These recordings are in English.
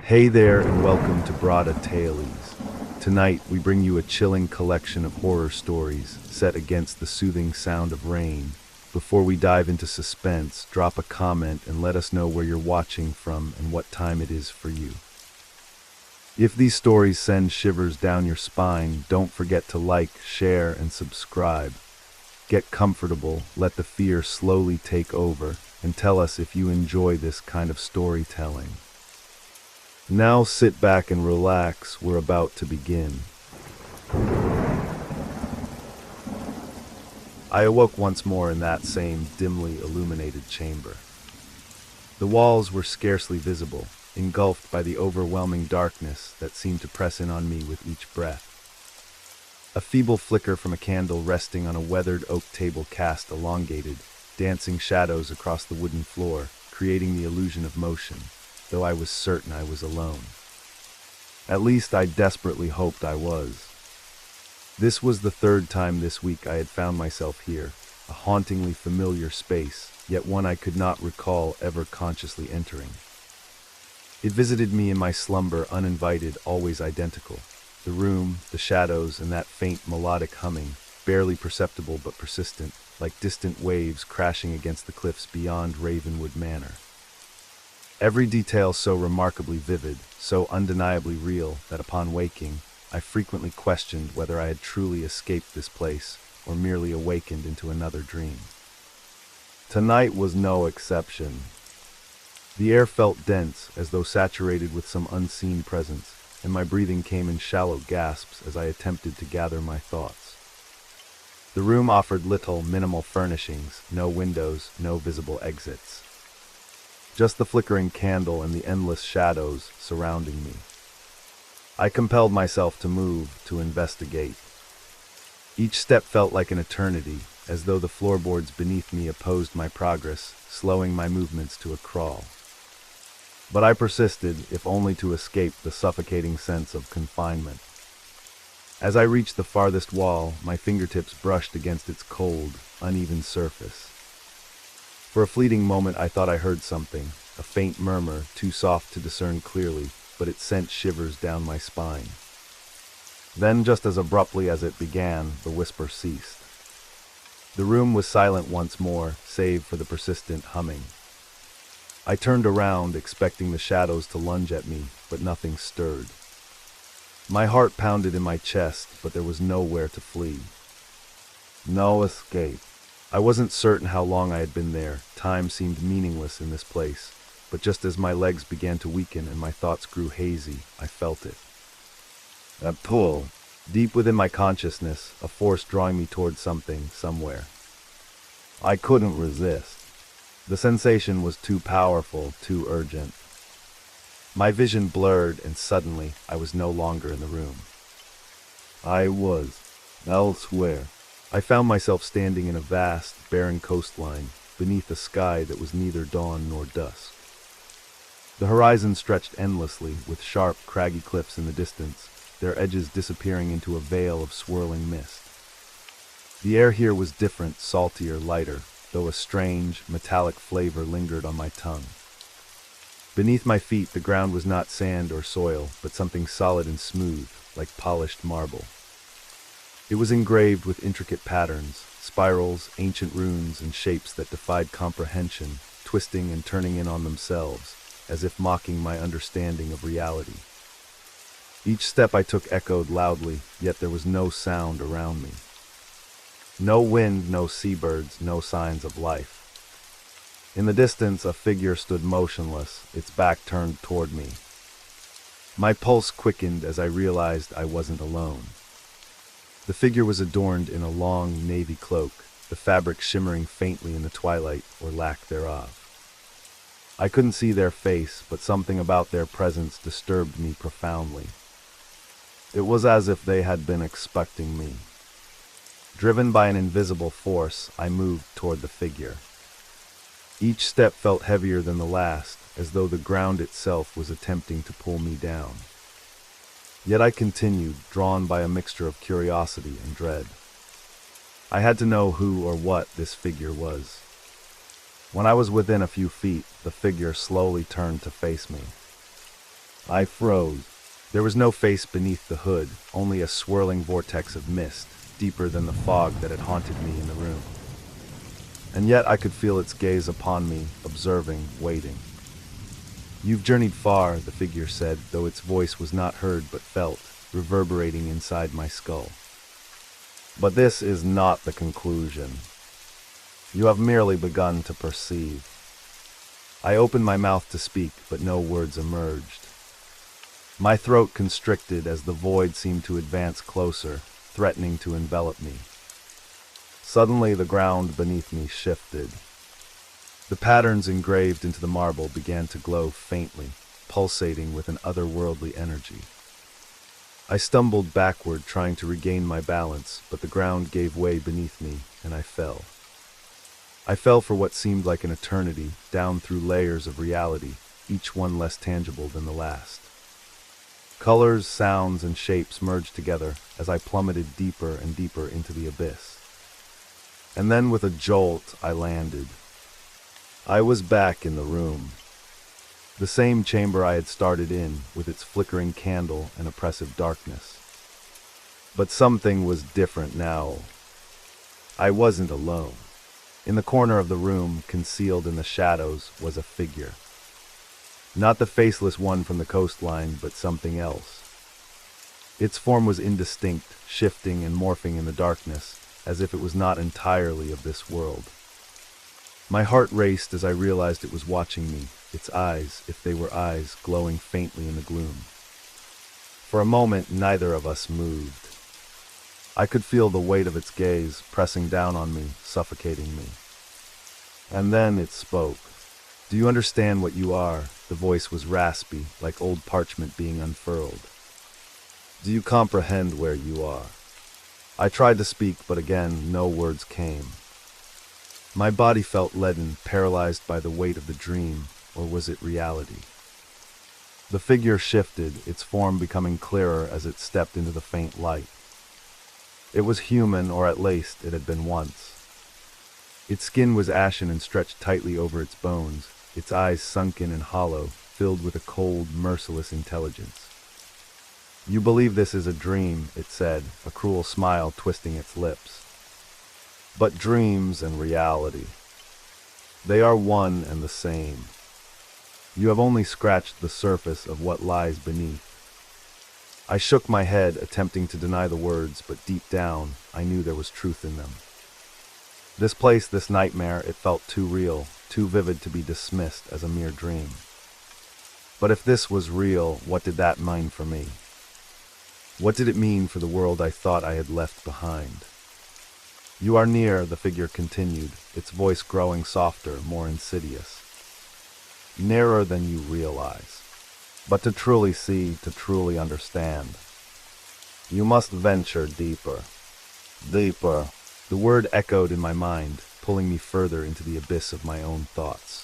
Hey there, and welcome to Brada Tales. Tonight, we bring you a chilling collection of horror stories set against the soothing sound of rain. Before we dive into suspense, drop a comment and let us know where you're watching from and what time it is for you. If these stories send shivers down your spine, don't forget to like, share, and subscribe. Get comfortable, let the fear slowly take over, and tell us if you enjoy this kind of storytelling. Now sit back and relax, we're about to begin. I awoke once more in that same dimly illuminated chamber. The walls were scarcely visible, engulfed by the overwhelming darkness that seemed to press in on me with each breath. A feeble flicker from a candle resting on a weathered oak table cast elongated, dancing shadows across the wooden floor, creating the illusion of motion, though I was certain I was alone. At least I desperately hoped I was. This was the third time this week I had found myself here, a hauntingly familiar space, yet one I could not recall ever consciously entering. It visited me in my slumber uninvited, always identical. The room, the shadows, and that faint melodic humming, barely perceptible but persistent, like distant waves crashing against the cliffs beyond Ravenwood Manor. Every detail so remarkably vivid, so undeniably real, that upon waking, I frequently questioned whether I had truly escaped this place or merely awakened into another dream. Tonight was no exception. The air felt dense, as though saturated with some unseen presence, and my breathing came in shallow gasps as I attempted to gather my thoughts. The room offered little, minimal furnishings, no windows, no visible exits. Just the flickering candle and the endless shadows surrounding me. I compelled myself to move, to investigate. Each step felt like an eternity, as though the floorboards beneath me opposed my progress, slowing my movements to a crawl. But I persisted, if only to escape the suffocating sense of confinement. As I reached the farthest wall, my fingertips brushed against its cold, uneven surface. For a fleeting moment I thought I heard something, a faint murmur, too soft to discern clearly, but it sent shivers down my spine. Then, just as abruptly as it began, the whisper ceased. The room was silent once more, save for the persistent humming. I turned around, expecting the shadows to lunge at me, but nothing stirred. My heart pounded in my chest, but there was nowhere to flee. No escape. I wasn't certain how long I had been there. Time seemed meaningless in this place, but just as my legs began to weaken and my thoughts grew hazy, I felt it. A pull. Deep within my consciousness, a force drawing me toward something, somewhere. I couldn't resist. The sensation was too powerful, too urgent. My vision blurred, and suddenly I was no longer in the room. I was elsewhere. I found myself standing in a vast, barren coastline, beneath a sky that was neither dawn nor dusk. The horizon stretched endlessly, with sharp, craggy cliffs in the distance, their edges disappearing into a veil of swirling mist. The air here was different, saltier, lighter, though a strange, metallic flavor lingered on my tongue. Beneath my feet, the ground was not sand or soil, but something solid and smooth, like polished marble. It was engraved with intricate patterns, spirals, ancient runes, and shapes that defied comprehension, twisting and turning in on themselves, as if mocking my understanding of reality. Each step I took echoed loudly, yet there was no sound around me. No wind, no seabirds, no signs of life. In the distance, a figure stood motionless, its back turned toward me. My pulse quickened as I realized I wasn't alone. The figure was adorned in a long navy cloak, the fabric shimmering faintly in the twilight or lack thereof. I couldn't see their face, but something about their presence disturbed me profoundly. It was as if they had been expecting me. Driven by an invisible force, I moved toward the figure. Each step felt heavier than the last, as though the ground itself was attempting to pull me down. Yet I continued, drawn by a mixture of curiosity and dread. I had to know who or what this figure was. When I was within a few feet, the figure slowly turned to face me. I froze. There was no face beneath the hood, only a swirling vortex of mist, deeper than the fog that had haunted me in the room. And yet I could feel its gaze upon me, observing, waiting. "You've journeyed far," the figure said, though its voice was not heard but felt, reverberating inside my skull. "But this is not the conclusion. You have merely begun to perceive." I opened my mouth to speak, but no words emerged. My throat constricted as the void seemed to advance closer, threatening to envelop me. Suddenly the ground beneath me shifted. The patterns engraved into the marble began to glow faintly, pulsating with an otherworldly energy. I stumbled backward, trying to regain my balance, but the ground gave way beneath me, and I fell. I fell for what seemed like an eternity, down through layers of reality, each one less tangible than the last. Colors, sounds, and shapes merged together as I plummeted deeper and deeper into the abyss. And then with a jolt, I landed. I was back in the room. The same chamber I had started in, with its flickering candle and oppressive darkness. But something was different now. I wasn't alone. In the corner of the room, concealed in the shadows, was a figure. Not the faceless one from the coastline, but something else. Its form was indistinct, shifting and morphing in the darkness, as if it was not entirely of this world. My heart raced as I realized it was watching me, its eyes, if they were eyes, glowing faintly in the gloom. For a moment, neither of us moved. I could feel the weight of its gaze pressing down on me, suffocating me. And then it spoke. "Do you understand what you are?" The voice was raspy, like old parchment being unfurled. "Do you comprehend where you are?" I tried to speak, but again, no words came. My body felt leaden, paralyzed by the weight of the dream, or was it reality? The figure shifted, its form becoming clearer as it stepped into the faint light. It was human, or at least it had been once. Its skin was ashen and stretched tightly over its bones, its eyes sunken and hollow, filled with a cold, merciless intelligence. "You believe this is a dream," it said, a cruel smile twisting its lips. "But dreams and reality, they are one and the same. You have only scratched the surface of what lies beneath." I shook my head, attempting to deny the words, but deep down, I knew there was truth in them. This place, this nightmare, it felt too real, too vivid to be dismissed as a mere dream. But if this was real, what did that mean for me? What did it mean for the world I thought I had left behind? "You are near," the figure continued, its voice growing softer, more insidious. "Nearer than you realize. But to truly see, to truly understand, you must venture deeper. Deeper." The word echoed in my mind, pulling me further into the abyss of my own thoughts.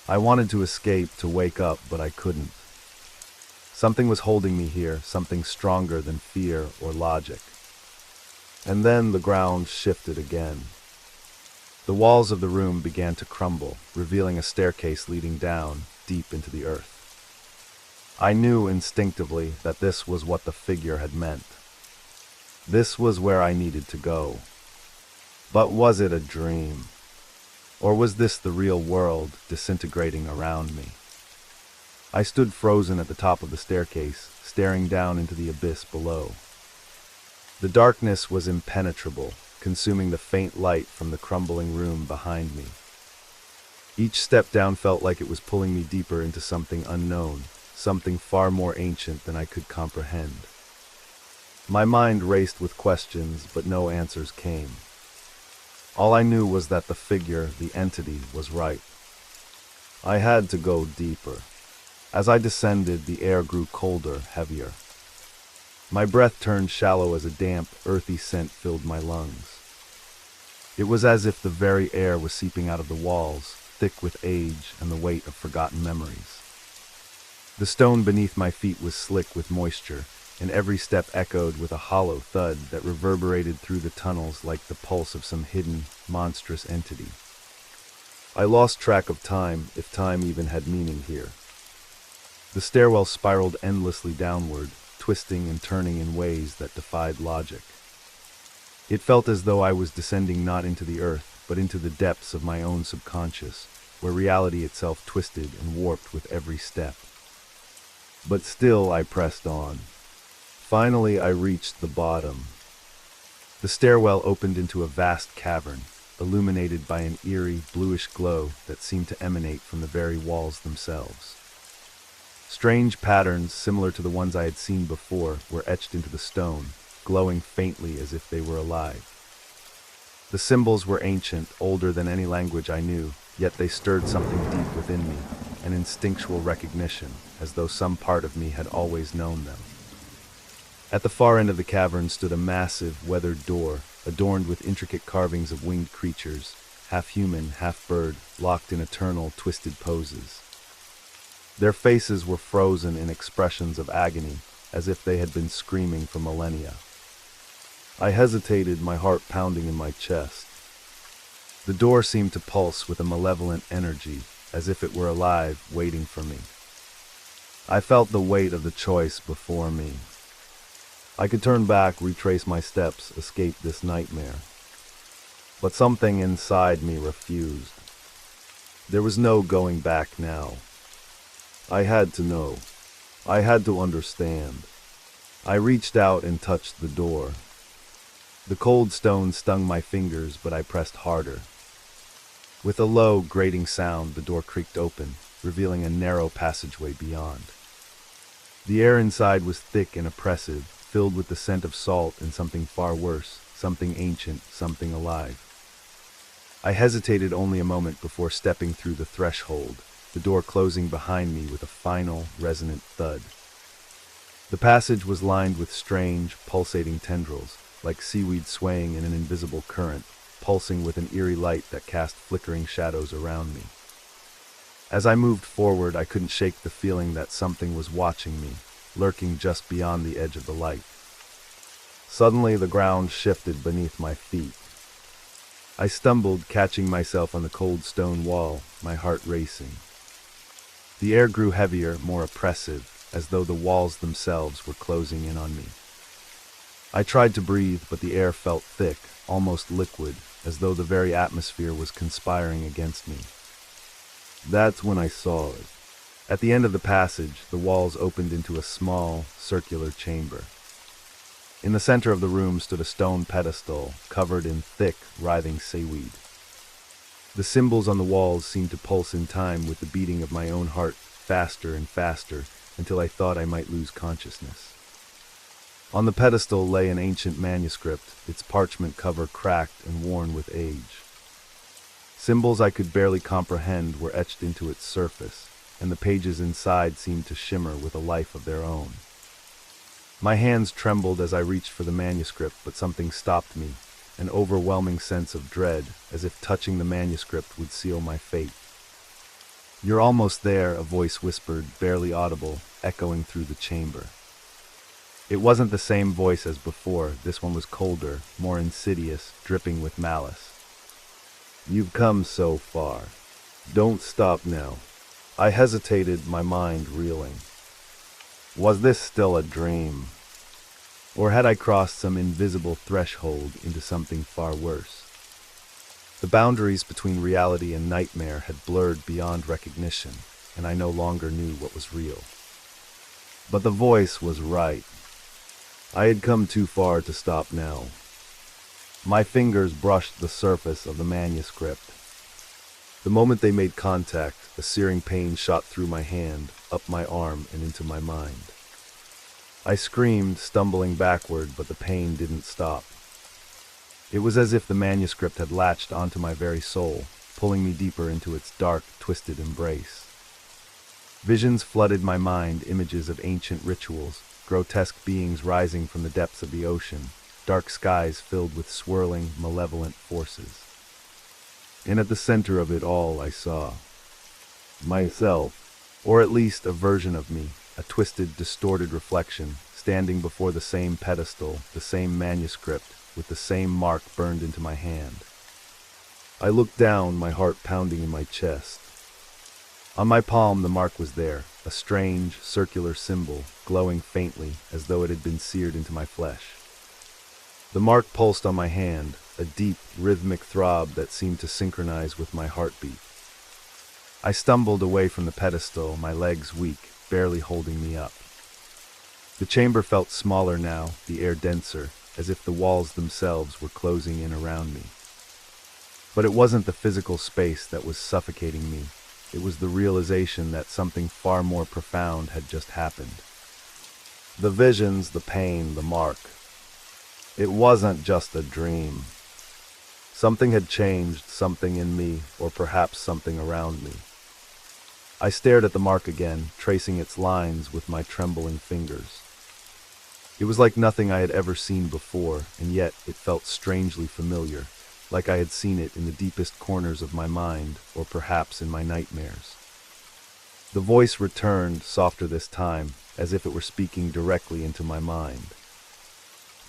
I wanted to escape, to wake up, but I couldn't. Something was holding me here, something stronger than fear or logic. And then the ground shifted again. The walls of the room began to crumble, revealing a staircase leading down, deep into the earth. I knew instinctively that this was what the figure had meant. This was where I needed to go. But was it a dream? Or was this the real world disintegrating around me? I stood frozen at the top of the staircase, staring down into the abyss below. The darkness was impenetrable, consuming the faint light from the crumbling room behind me. Each step down felt like it was pulling me deeper into something unknown, something far more ancient than I could comprehend. My mind raced with questions, but no answers came. All I knew was that the figure, the entity, was right. I had to go deeper. As I descended, the air grew colder, heavier. My breath turned shallow as a damp, earthy scent filled my lungs. It was as if the very air was seeping out of the walls, thick with age and the weight of forgotten memories. The stone beneath my feet was slick with moisture, and every step echoed with a hollow thud that reverberated through the tunnels like the pulse of some hidden, monstrous entity. I lost track of time, if time even had meaning here. The stairwell spiraled endlessly downward, twisting and turning in ways that defied logic. It felt as though I was descending not into the earth, but into the depths of my own subconscious, where reality itself twisted and warped with every step. But still I pressed on. Finally I reached the bottom. The stairwell opened into a vast cavern, illuminated by an eerie, bluish glow that seemed to emanate from the very walls themselves. Strange patterns, similar to the ones I had seen before, were etched into the stone, glowing faintly as if they were alive. The symbols were ancient, older than any language I knew, yet they stirred something deep within me, an instinctual recognition, as though some part of me had always known them. At the far end of the cavern stood a massive, weathered door, adorned with intricate carvings of winged creatures, half human, half bird, locked in eternal, twisted poses. Their faces were frozen in expressions of agony, as if they had been screaming for millennia. I hesitated, my heart pounding in my chest. The door seemed to pulse with a malevolent energy, as if it were alive, waiting for me. I felt the weight of the choice before me. I could turn back, retrace my steps, escape this nightmare. But something inside me refused. There was no going back now. I had to know. I had to understand. I reached out and touched the door. The cold stone stung my fingers, but I pressed harder. With a low, grating sound, the door creaked open, revealing a narrow passageway beyond. The air inside was thick and oppressive, filled with the scent of salt and something far worse, something ancient, something alive. I hesitated only a moment before stepping through the threshold, the door closing behind me with a final, resonant thud. The passage was lined with strange, pulsating tendrils, like seaweed swaying in an invisible current, pulsing with an eerie light that cast flickering shadows around me. As I moved forward, I couldn't shake the feeling that something was watching me, lurking just beyond the edge of the light. Suddenly, the ground shifted beneath my feet. I stumbled, catching myself on the cold stone wall, my heart racing. The air grew heavier, more oppressive, as though the walls themselves were closing in on me. I tried to breathe, but the air felt thick, almost liquid, as though the very atmosphere was conspiring against me. That's when I saw it. At the end of the passage, the walls opened into a small, circular chamber. In the center of the room stood a stone pedestal, covered in thick, writhing seaweed. The symbols on the walls seemed to pulse in time with the beating of my own heart, faster and faster, until I thought I might lose consciousness. On the pedestal lay an ancient manuscript, its parchment cover cracked and worn with age. Symbols I could barely comprehend were etched into its surface, and the pages inside seemed to shimmer with a life of their own. My hands trembled as I reached for the manuscript, but something stopped me, an overwhelming sense of dread, as if touching the manuscript would seal my fate. "You're almost there," a voice whispered, barely audible, echoing through the chamber. It wasn't the same voice as before. This one was colder, more insidious, dripping with malice. "You've come so far. Don't stop now." I hesitated, my mind reeling. Was this still a dream? Or had I crossed some invisible threshold into something far worse? The boundaries between reality and nightmare had blurred beyond recognition, and I no longer knew what was real. But the voice was right. I had come too far to stop now. My fingers brushed the surface of the manuscript. The moment they made contact, a searing pain shot through my hand, up my arm, and into my mind. I screamed, stumbling backward, but the pain didn't stop. It was as if the manuscript had latched onto my very soul, pulling me deeper into its dark, twisted embrace. Visions flooded my mind, images of ancient rituals, grotesque beings rising from the depths of the ocean, dark skies filled with swirling, malevolent forces. And at the center of it all I saw myself, or at least a version of me, a twisted, distorted reflection, standing before the same pedestal, the same manuscript, with the same mark burned into my hand. I looked down, my heart pounding in my chest. On my palm the mark was there, a strange, circular symbol, glowing faintly as though it had been seared into my flesh. The mark pulsed on my hand, a deep, rhythmic throb that seemed to synchronize with my heartbeat. I stumbled away from the pedestal, my legs weak, barely holding me up. The chamber felt smaller now, the air denser, as if the walls themselves were closing in around me. But it wasn't the physical space that was suffocating me. It was the realization that something far more profound had just happened. The visions, the pain, the mark. It wasn't just a dream. Something had changed, something in me, or perhaps something around me. I stared at the mark again, tracing its lines with my trembling fingers. It was like nothing I had ever seen before, and yet it felt strangely familiar, like I had seen it in the deepest corners of my mind, or perhaps in my nightmares. The voice returned, softer this time, as if it were speaking directly into my mind.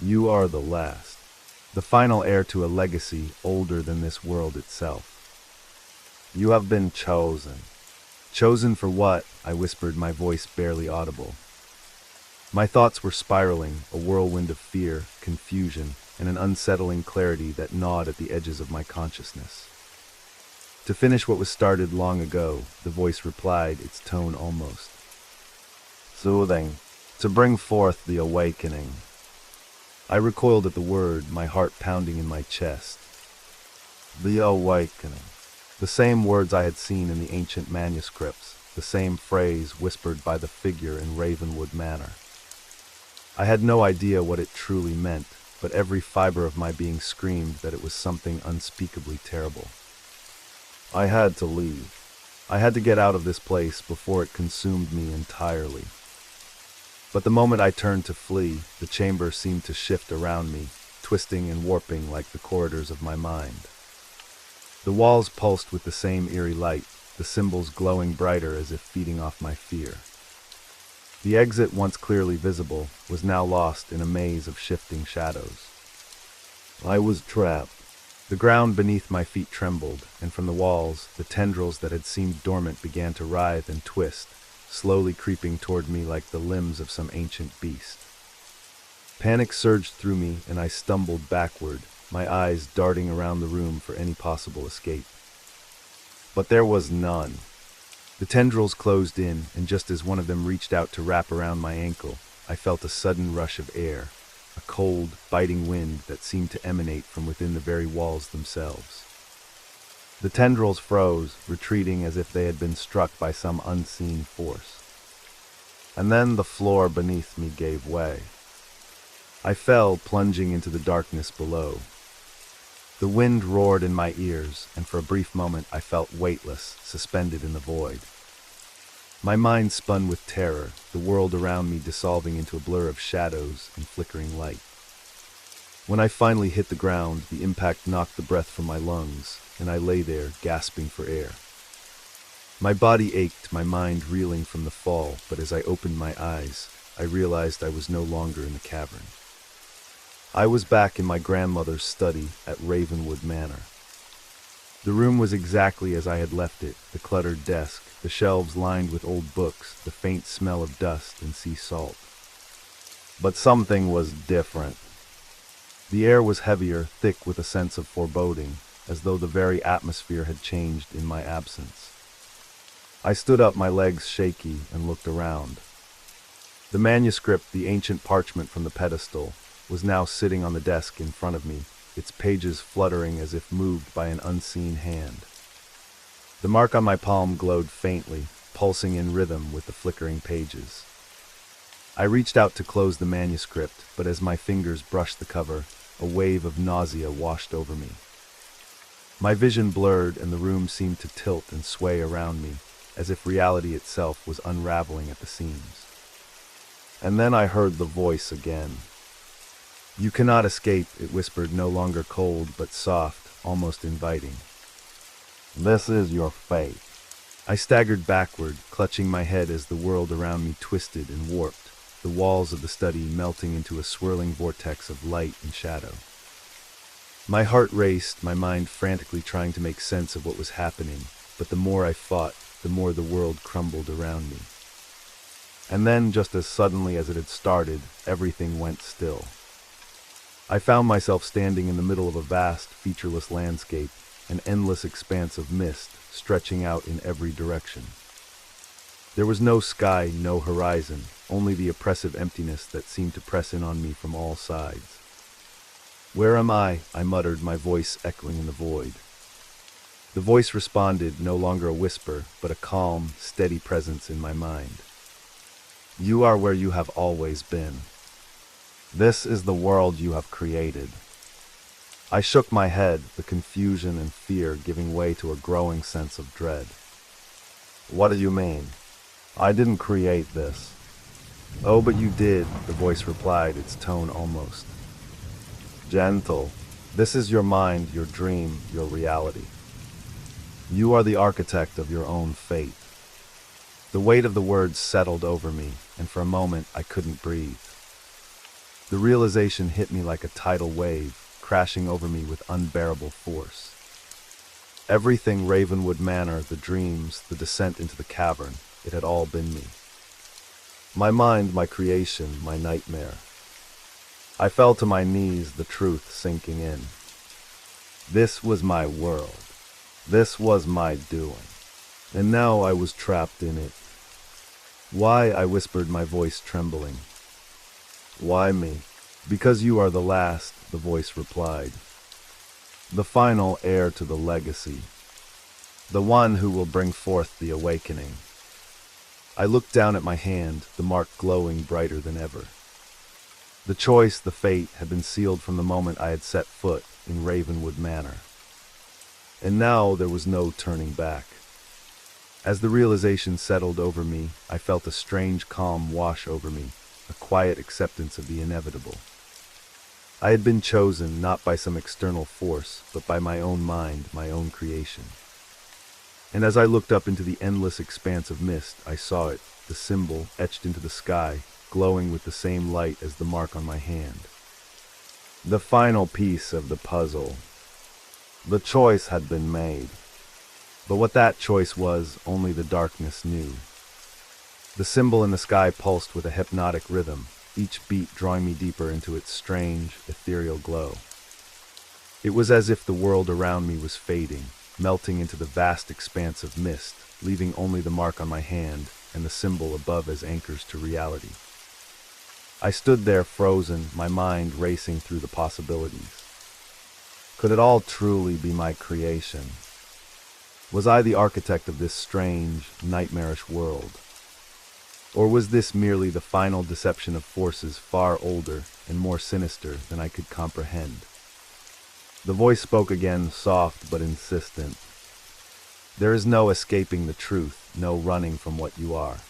You are the last, the final heir to a legacy older than this world itself. You have been chosen. Chosen for what? I whispered, my voice barely audible. My thoughts were spiraling, a whirlwind of fear, confusion, and an unsettling clarity that gnawed at the edges of my consciousness. To finish what was started long ago, the voice replied, its tone almost soothing, to bring forth the awakening. I recoiled at the word, my heart pounding in my chest. The awakening. The same words I had seen in the ancient manuscripts, the same phrase whispered by the figure in Ravenwood Manor. I had no idea what it truly meant, but every fiber of my being screamed that it was something unspeakably terrible. I had to leave. I had to get out of this place before it consumed me entirely. But the moment I turned to flee, the chamber seemed to shift around me, twisting and warping like the corridors of my mind. The walls pulsed with the same eerie light, the symbols glowing brighter as if feeding off my fear. The exit, once clearly visible, was now lost in a maze of shifting shadows. I was trapped. The ground beneath my feet trembled, and from the walls, the tendrils that had seemed dormant began to writhe and twist, slowly creeping toward me like the limbs of some ancient beast. Panic surged through me, and I stumbled backward, my eyes darting around the room for any possible escape. But there was none. The tendrils closed in, and just as one of them reached out to wrap around my ankle, I felt a sudden rush of air, a cold, biting wind that seemed to emanate from within the very walls themselves. The tendrils froze, retreating as if they had been struck by some unseen force. And then the floor beneath me gave way. I fell, plunging into the darkness below. The wind roared in my ears, and for a brief moment I felt weightless, suspended in the void. My mind spun with terror, the world around me dissolving into a blur of shadows and flickering light. When I finally hit the ground, the impact knocked the breath from my lungs, and I lay there, gasping for air. My body ached, my mind reeling from the fall, but as I opened my eyes, I realized I was no longer in the cavern. I was back in my grandmother's study at Ravenwood Manor. The room was exactly as I had left it, the cluttered desk, the shelves lined with old books, the faint smell of dust and sea salt. But something was different. The air was heavier, thick with a sense of foreboding, as though the very atmosphere had changed in my absence. I stood up, my legs shaky, and looked around. The manuscript, the ancient parchment from the pedestal, was now sitting on the desk in front of me, its pages fluttering as if moved by an unseen hand. The mark on my palm glowed faintly, pulsing in rhythm with the flickering pages. I reached out to close the manuscript, but as my fingers brushed the cover, a wave of nausea washed over me. My vision blurred, and the room seemed to tilt and sway around me, as if reality itself was unraveling at the seams. And then I heard the voice again. You cannot escape, it whispered, no longer cold, but soft, almost inviting. This is your fate. I staggered backward, clutching my head as the world around me twisted and warped, the walls of the study melting into a swirling vortex of light and shadow. My heart raced, my mind frantically trying to make sense of what was happening, but the more I fought, the more the world crumbled around me. And then, just as suddenly as it had started, everything went still. I found myself standing in the middle of a vast, featureless landscape, an endless expanse of mist stretching out in every direction. There was no sky, no horizon, only the oppressive emptiness that seemed to press in on me from all sides. "Where am I?" I muttered, my voice echoing in the void. The voice responded, no longer a whisper, but a calm, steady presence in my mind. "You are where you have always been. This is the world you have created." I shook my head, the confusion and fear giving way to a growing sense of dread. "What do you mean? I didn't create this." "Oh, but you did," the voice replied, its tone almost gentle. "This is your mind, your dream, your reality. You are the architect of your own fate." The weight of the words settled over me, and for a moment I couldn't breathe. The realization hit me like a tidal wave, crashing over me with unbearable force. Everything Ravenwood Manor, the dreams, the descent into the cavern, it had all been me. My mind, my creation, my nightmare. I fell to my knees, the truth sinking in. This was my world. This was my doing. And now I was trapped in it. "Why?" I whispered, my voice trembling. "Why me?" "Because you are the last," the voice replied. "The final heir to the legacy. The one who will bring forth the awakening." I looked down at my hand, the mark glowing brighter than ever. The choice, the fate, had been sealed from the moment I had set foot in Ravenwood Manor. And now there was no turning back. As the realization settled over me, I felt a strange calm wash over me, a quiet acceptance of the inevitable. I had been chosen not by some external force, but by my own mind, my own creation. And as I looked up into the endless expanse of mist, I saw it, the symbol etched into the sky, glowing with the same light as the mark on my hand. The final piece of the puzzle. The choice had been made. But what that choice was, only the darkness knew. The symbol in the sky pulsed with a hypnotic rhythm, each beat drawing me deeper into its strange, ethereal glow. It was as if the world around me was fading, melting into the vast expanse of mist, leaving only the mark on my hand and the symbol above as anchors to reality. I stood there frozen, my mind racing through the possibilities. Could it all truly be my creation? Was I the architect of this strange, nightmarish world? Or was this merely the final deception of forces far older and more sinister than I could comprehend? The voice spoke again, soft but insistent. "There is no escaping the truth, no running from what you are.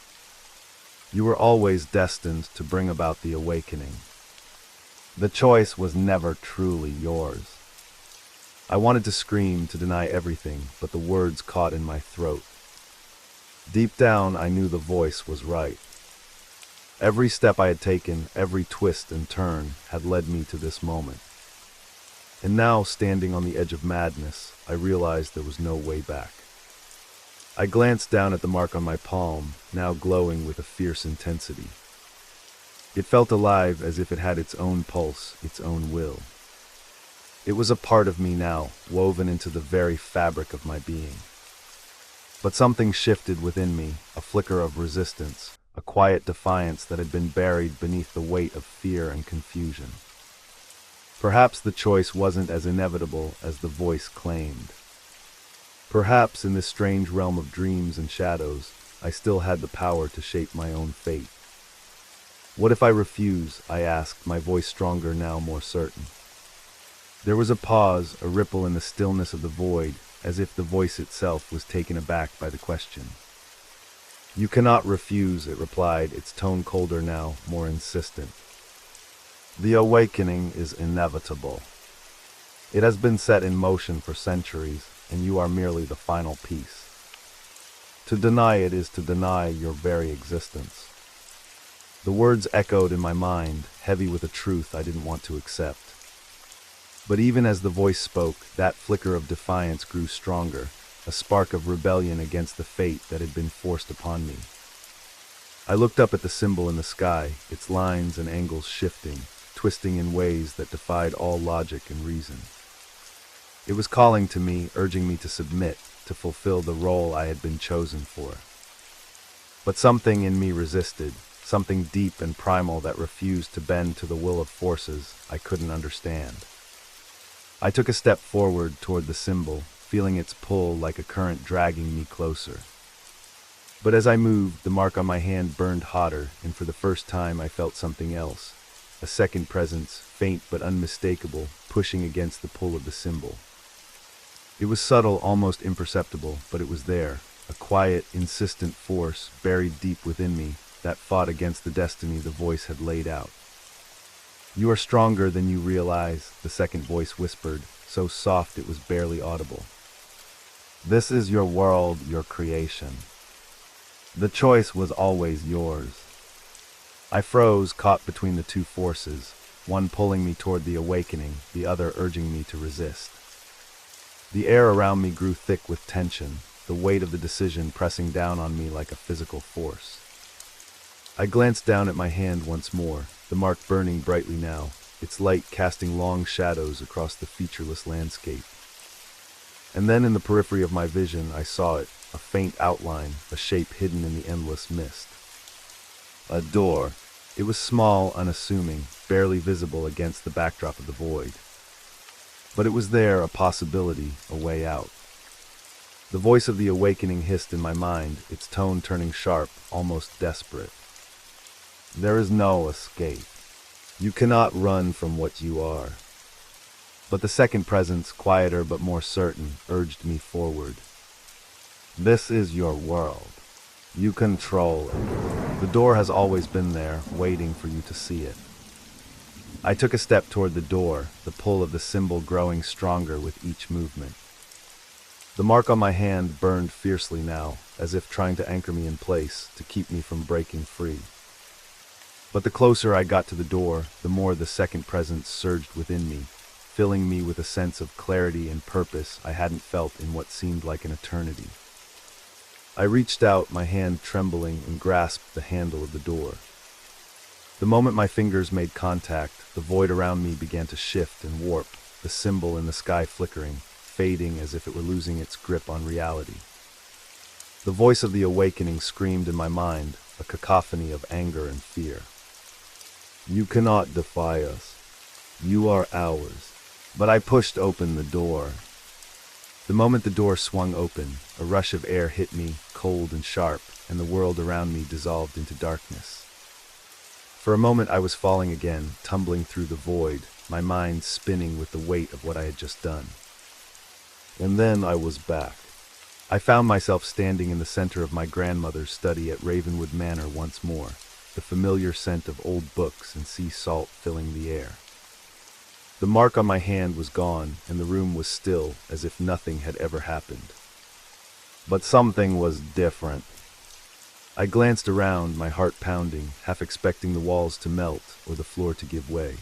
You were always destined to bring about the awakening. The choice was never truly yours." I wanted to scream, to deny everything, but the words caught in my throat. Deep down, I knew the voice was right. Every step I had taken, every twist and turn, had led me to this moment. And now, standing on the edge of madness, I realized there was no way back. I glanced down at the mark on my palm, now glowing with a fierce intensity. It felt alive, as if it had its own pulse, its own will. It was a part of me now, woven into the very fabric of my being. But something shifted within me, a flicker of resistance, a quiet defiance that had been buried beneath the weight of fear and confusion. Perhaps the choice wasn't as inevitable as the voice claimed. Perhaps in this strange realm of dreams and shadows, I still had the power to shape my own fate. "What if I refuse?" I asked, my voice stronger now, more certain. There was a pause, a ripple in the stillness of the void, as if the voice itself was taken aback by the question. "You cannot refuse," it replied, its tone colder now, more insistent. "The awakening is inevitable. It has been set in motion for centuries, and you are merely the final piece. To deny it is to deny your very existence." The words echoed in my mind, heavy with a truth I didn't want to accept. But even as the voice spoke, that flicker of defiance grew stronger, a spark of rebellion against the fate that had been forced upon me. I looked up at the symbol in the sky, its lines and angles shifting, twisting in ways that defied all logic and reason. It was calling to me, urging me to submit, to fulfill the role I had been chosen for. But something in me resisted, something deep and primal that refused to bend to the will of forces I couldn't understand. I took a step forward toward the symbol, feeling its pull like a current dragging me closer. But as I moved, the mark on my hand burned hotter, and for the first time I felt something else, a second presence, faint but unmistakable, pushing against the pull of the symbol. It was subtle, almost imperceptible, but it was there, a quiet, insistent force buried deep within me that fought against the destiny the voice had laid out. "You are stronger than you realize," the second voice whispered, so soft it was barely audible. "This is your world, your creation. The choice was always yours." I froze, caught between the two forces, one pulling me toward the awakening, the other urging me to resist. The air around me grew thick with tension, the weight of the decision pressing down on me like a physical force. I glanced down at my hand once more, the mark burning brightly now, its light casting long shadows across the featureless landscape. And then in the periphery of my vision I saw it, a faint outline, a shape hidden in the endless mist. A door. It was small, unassuming, barely visible against the backdrop of the void. But it was there, a possibility, a way out. The voice of the awakening hissed in my mind, its tone turning sharp, almost desperate. "There is no escape. You cannot run from what you are." But the second presence, quieter but more certain, urged me forward. "This is your world. You control it. The door has always been there, waiting for you to see it." I took a step toward the door, the pull of the symbol growing stronger with each movement. The mark on my hand burned fiercely now, as if trying to anchor me in place, to keep me from breaking free. But the closer I got to the door, the more the second presence surged within me, filling me with a sense of clarity and purpose I hadn't felt in what seemed like an eternity. I reached out, my hand trembling, and grasped the handle of the door. The moment my fingers made contact, the void around me began to shift and warp, the symbol in the sky flickering, fading as if it were losing its grip on reality. The voice of the awakening screamed in my mind, a cacophony of anger and fear. "You cannot defy us. You are ours." But I pushed open the door. The moment the door swung open, a rush of air hit me, cold and sharp, and the world around me dissolved into darkness. For a moment I was falling again, tumbling through the void, my mind spinning with the weight of what I had just done. And then I was back. I found myself standing in the center of my grandmother's study at Ravenwood Manor once more, the familiar scent of old books and sea salt filling the air. The mark on my hand was gone, and the room was still, as if nothing had ever happened. But something was different. I glanced around, my heart pounding, half expecting the walls to melt or the floor to give way.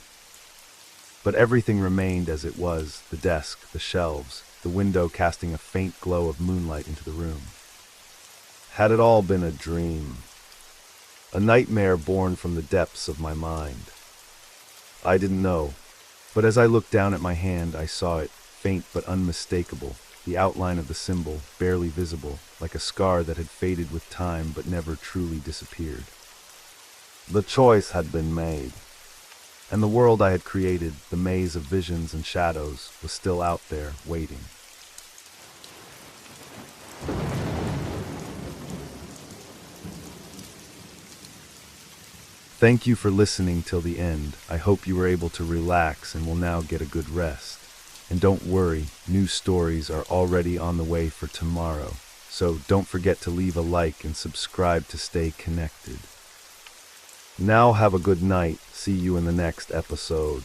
But everything remained as it was, the desk, the shelves, the window casting a faint glow of moonlight into the room. Had it all been a dream? A nightmare born from the depths of my mind? I didn't know, but as I looked down at my hand, I saw it, faint but unmistakable, the outline of the symbol, barely visible, like a scar that had faded with time but never truly disappeared. The choice had been made, and the world I had created, the maze of visions and shadows, was still out there, waiting. Thank you for listening till the end. I hope you were able to relax and will now get a good rest. And don't worry, new stories are already on the way for tomorrow, so don't forget to leave a like and subscribe to stay connected. Now have a good night. See you in the next episode.